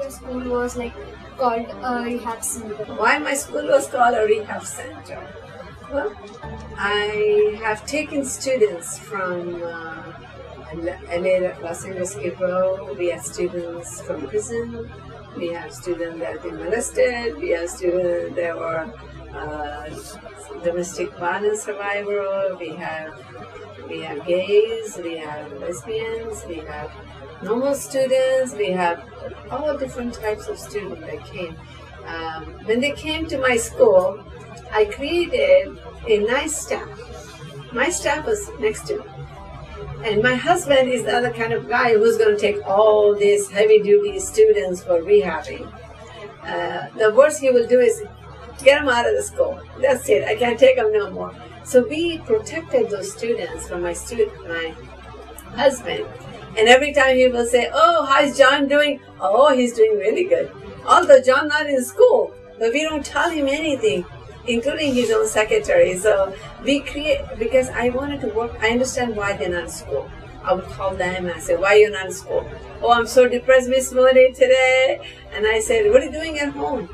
your school was like called a rehab center? Why my school was called a rehab center? Well, I have taken students from LA, Los Angeles, April. We have students from prison. We have students that have been molested. We have students that were domestic violence survivor. We have gays. We have lesbians. We have normal students. We have all different types of students that came. When they came to my school, I created a nice staff. My staff was next to me. And my husband is the other kind of guy who's going to take all these heavy-duty students for rehabbing. The worst he will do is get them out of the school. That's it. I can't take them no more. So we protected those students from my husband. And every time he will say, "Oh, how's John doing?" "Oh, he's doing really good." Although John not in school, but we don't tell him anything, including his own secretary. So we create, because I wanted to work, I understand why they're not in school. I would call them and I say, "Why are you not in school?" "Oh, I'm so depressed, Miss Munni, today." And I said, "What are you doing at home?"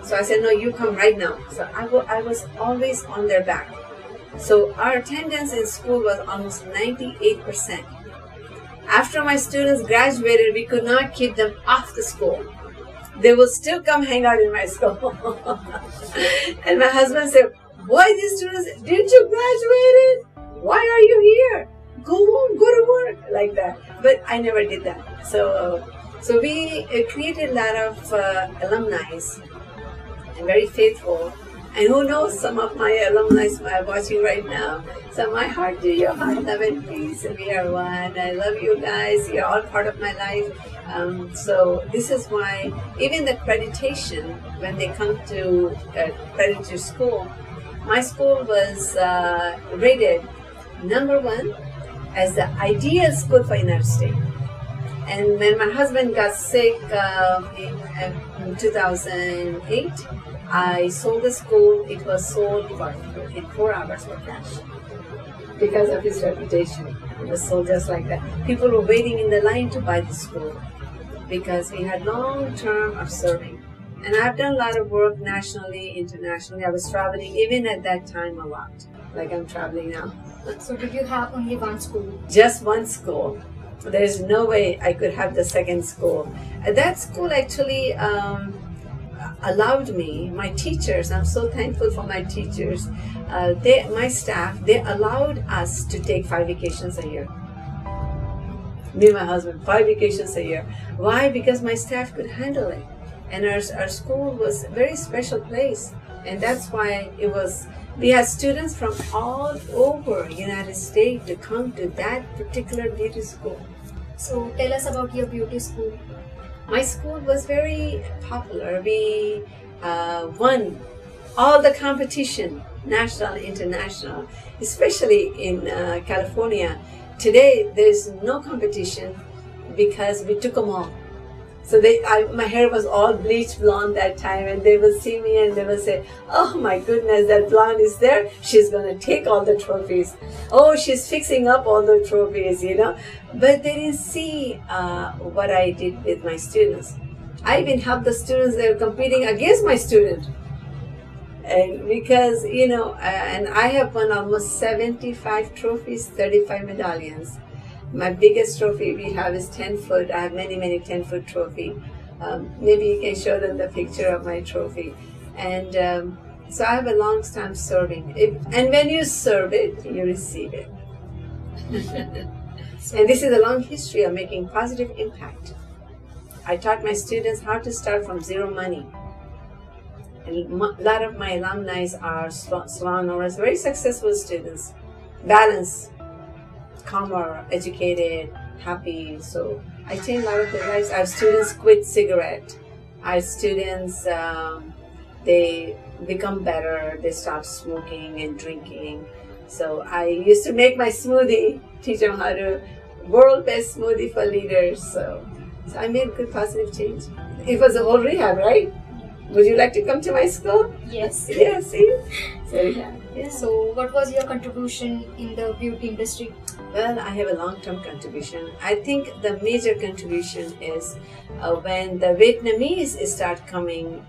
So I said, "No, you come right now." So I was always on their back. So our attendance in school was almost 98%. After my students graduated, we could not keep them off the school. They will still come hang out in my school. And my husband said, "Why these students, didn't you graduate? Why are you here? Go home, go to work," like that. But I never did that. So we created a lot of alumni, and very faithful. And who knows, some of my alumni are watching right now. So my heart to your heart, love and peace, and we are one. I love you guys. You're all part of my life. So this is why even the accreditation, when they come to accredit your school, my school was rated #1 as the ideal school for United States. And when my husband got sick in 2008, I sold the school. It was sold in 4 hours for cash because of his reputation. It was sold just like that. People were waiting in the line to buy the school because we had long term of serving. And I've done a lot of work nationally, internationally. I was traveling even at that time a lot, like I'm traveling now. So did you have only one school? Just one school. There's no way I could have the second school. That school actually allowed me, my teachers, I'm so thankful for my teachers, my staff, they allowed us to take 5 vacations a year. Me and my husband, 5 vacations a year. Why? Because my staff could handle it. And our school was a very special place. And that's why we had students from all over United States to come to that particular beauty school. So tell us about your beauty school. My school was very popular. We won all the competition, national, international, especially in California. Today, there's no competition because we took them all. So my hair was all bleached blonde that time, and they will see me and they will say, "Oh my goodness, that blonde is there. She's going to take all the trophies. Oh, she's fixing up all the trophies, you know." But they didn't see what I did with my students. I even helped the students that were competing against my student. And because, you know, and I have won almost 75 trophies, 35 medallions. My biggest trophy we have is 10 foot. I have many 10-foot trophy. Maybe you can show them the picture of my trophy. And so I have a long time serving. And when you serve it, you receive it. And this is a long history of making positive impact. I taught my students how to start from zero money. And a lot of my alumni are salon owners, very successful students. Balanced, calmer, educated, happy. So I change a lot of their lives. I have students quit cigarette. I have students, they become better. They stop smoking and drinking. So I used to make my smoothie, teach them how to, world best smoothie for leaders. So I made good positive change. It was a whole rehab, right? Would you like to come to my school? Yes. Yeah, see? So yeah. Yeah. So what was your contribution in the beauty industry? Well, I have a long-term contribution. I think the major contribution is when the Vietnamese start coming,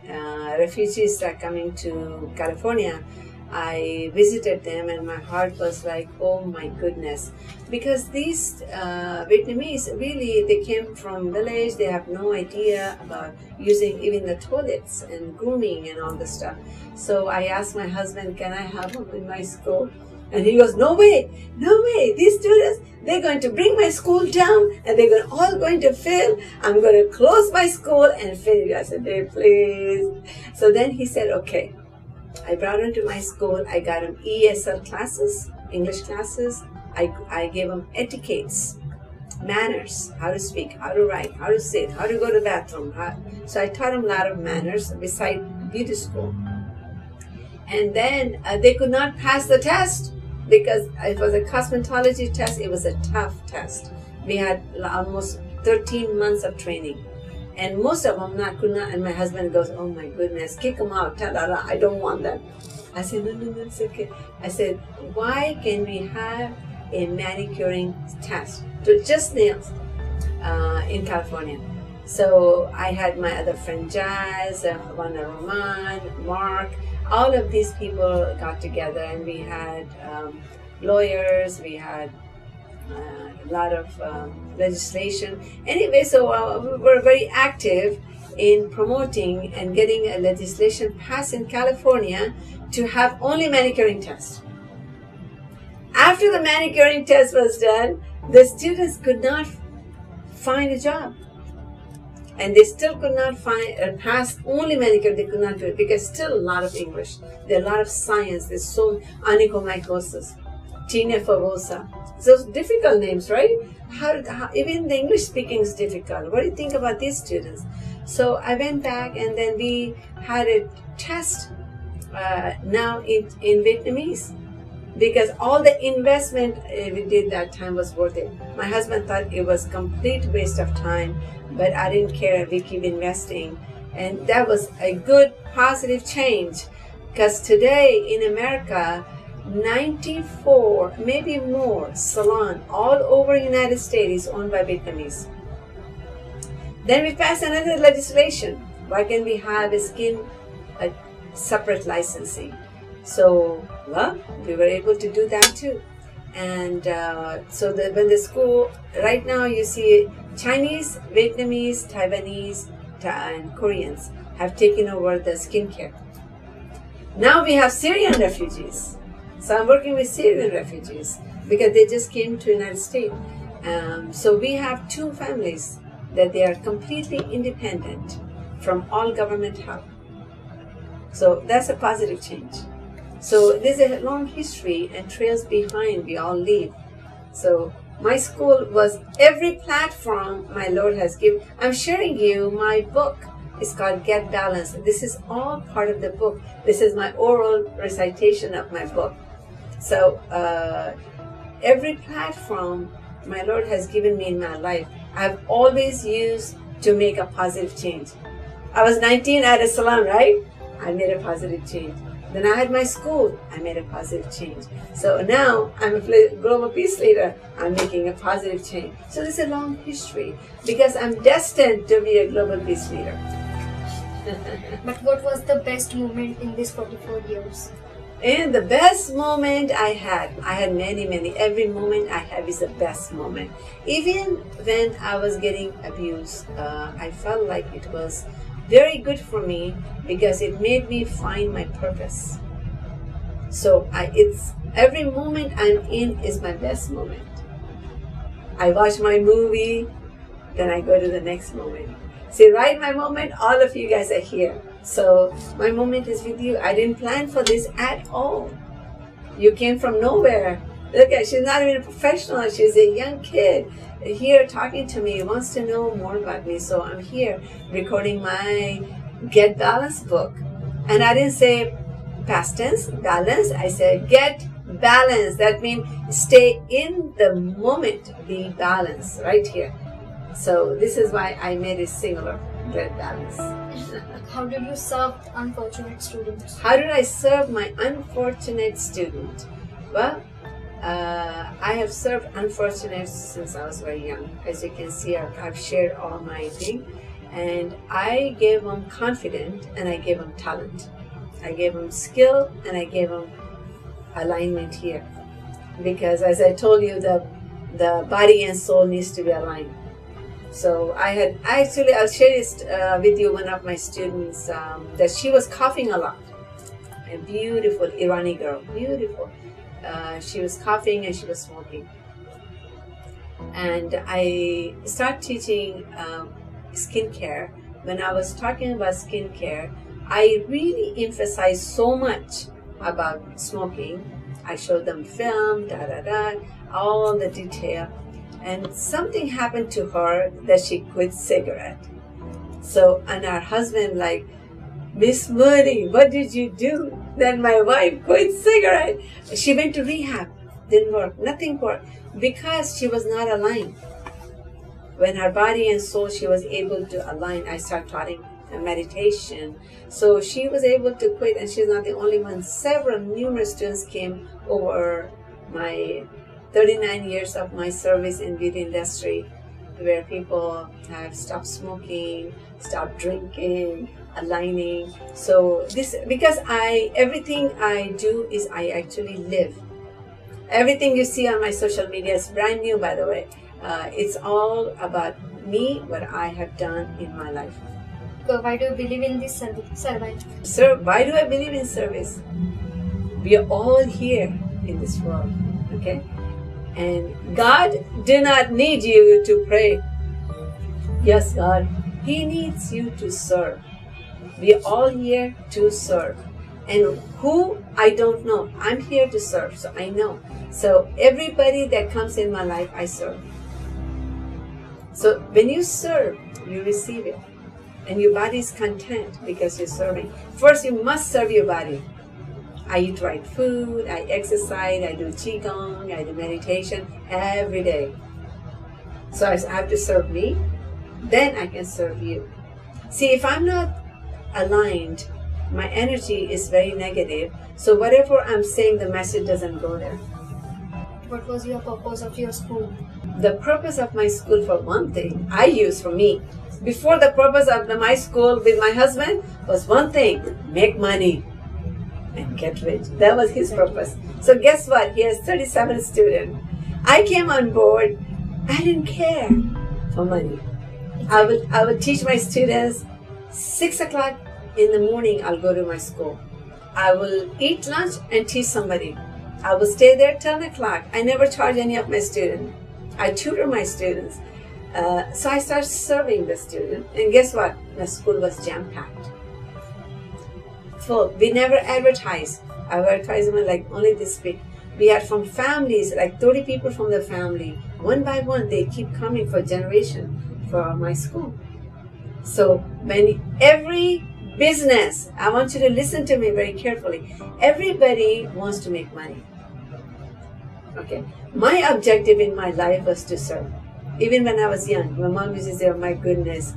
refugees start coming to California. I visited them and my heart was like, oh my goodness, because these Vietnamese really, they came from village, they have no idea about using even the toilets and grooming and all this stuff. So I asked my husband, can I have them in my school? And he goes, no way, these students, they're going to bring my school down and they're all going to fail. I'm going to close my school and fail. I said, hey, please. So then he said, okay. I brought him to my school. I got him ESL classes, English classes. I gave him etiquettes, manners, how to speak, how to write, how to sit, how to go to the bathroom. So I taught him a lot of manners beside beauty school. And then they could not pass the test because it was a cosmetology test. It was a tough test. We had almost 13 months of training. And most of them could not, and my husband goes, oh my goodness, kick them out, I don't want them. I said, no, it's okay. I said, why can we have a manicuring test to just nails in California? So I had my other friend Jazz, Wanda Roman, Mark, all of these people got together and we had lawyers, we had a lot of legislation. Anyway, so we were very active in promoting and getting a legislation passed in California to have only manicuring tests. After the manicuring test was done, the students could not find a job. And they still could not pass only manicure, they could not do it because still a lot of English. There are a lot of science, there's so onychomycosis, tinea favosa. Those difficult names, right? How even the English speaking is difficult. What do you think about these students? So I went back and then we had a test now in Vietnamese because all the investment we did that time was worth it. My husband thought it was complete waste of time, but I didn't care. We keep investing. And that was a good positive change because today in America, 94, maybe more, salon all over the United States is owned by Vietnamese. Then we passed another legislation. Why can we have a separate licensing? So, well, we were able to do that too. And so when the school, right now you see Chinese, Vietnamese, Taiwanese, and Koreans have taken over the skincare. Now we have Syrian refugees. So I'm working with Syrian refugees because they just came to the United States. So we have 2 families that they are completely independent from all government help. So that's a positive change. So there's a long history and trails behind we all leave. So my school was every platform my Lord has given. I'm sharing you my book. It's called Get Balanced. This is all part of the book. This is my oral recitation of my book. So every platform my Lord has given me in my life, I've always used to make a positive change. I was 19, I had a salon, right? I made a positive change. Then I had my school, I made a positive change. So now I'm a global peace leader, I'm making a positive change. So there's a long history because I'm destined to be a global peace leader. But what was the best moment in these 44 years? And the best moment I had many. Every moment I have is the best moment. Even when I was getting abused, I felt like it was very good for me because it made me find my purpose. So it's every moment I'm in is my best moment. I watch my movie, then I go to the next moment. See, right my moment, all of you guys are here. So my moment is with you. I didn't plan for this at all. You came from nowhere. Look at, she's not even a professional. She's a young kid here talking to me, wants to know more about me. So I'm here recording my Get Balanced book. And I didn't say past tense, balance. I said get balanced. That means stay in the moment, be balanced right here. So this is why I made it singular. great balance. How did you serve unfortunate students? How did I serve my unfortunate student? Well, I have served unfortunate since I was very young. As you can see, I've shared all my thing, and I gave them confidence and I gave them talent. I gave them skill and I gave them alignment here. Because as I told you, the body and soul needs to be aligned. So I'll share this with you. One of my students, that she was coughing a lot. A beautiful Irani girl, beautiful. She was coughing and she was smoking. And I started teaching skincare. When I was talking about skincare, I really emphasized so much about smoking. I showed them film, all the detail. And something happened to her that she quit cigarette. So, and her husband like, Miss Munni, what did you do? Then my wife quit cigarette. She went to rehab. Didn't work. Nothing worked. Because she was not aligned. When her body and soul, she was able to align. I started teaching meditation. So she was able to quit, and she's not the only one. Numerous students came over my 39 years of my service in beauty industry, where people have stopped smoking, stopped drinking, aligning. So this, because everything I do is I actually live. Everything you see on my social media is brand new, by the way. It's all about me, what I have done in my life. So why do you believe in this service? Sir, why do I believe in service? We are all here in this world, okay? And God do not need you to pray. Yes, God, He needs you to serve. We are all here to serve. And who, I don't know. I'm here to serve, so I know. So everybody that comes in my life, I serve. So when you serve, you receive it. And your body is content because you're serving. First, you must serve your body. I eat right food, I exercise, I do qigong, I do meditation every day. So I have to serve me, then I can serve you. See, if I'm not aligned, my energy is very negative. So whatever I'm saying, the message doesn't go there. What was your purpose of your school? The purpose of my school, for one thing, I use for me. Before, the purpose of my school with my husband was one thing: make money and get rich. That was his purpose. So guess what? He has 37 students. I came on board. I didn't care for money. I would teach my students 6 o'clock in the morning. I'll go to my school. I will eat lunch and teach somebody. I will stay there 10 o'clock. I never charge any of my students. I tutor my students. So I started serving the student, and guess what? My school was jam-packed. Full. We never advertised. Our advertisement like only this big. We had from families, like 30 people from the family. One by one, they keep coming for generation for my school. So every business, I want you to listen to me very carefully. Everybody wants to make money. Okay. My objective in my life was to serve. Even when I was young, my mom used to say, oh my goodness,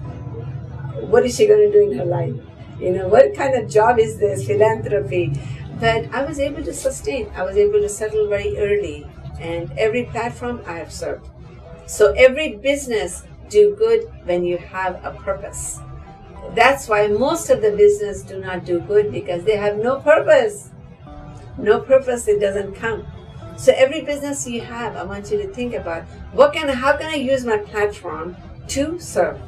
what is she going to do in her life? You know, what kind of job is this, philanthropy? But I was able to sustain. I was able to settle very early. And every platform I have served. So every business do good when you have a purpose. That's why most of the business do not do good, because they have no purpose. No purpose, it doesn't count. So every business you have, I want you to think about how can I use my platform to serve?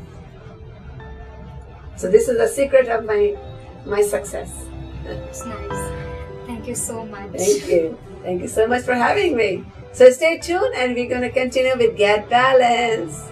So this is the secret of my success. It's nice. Thank you so much. Thank you. Thank you so much for having me. So stay tuned, and we're going to continue with Get Balance.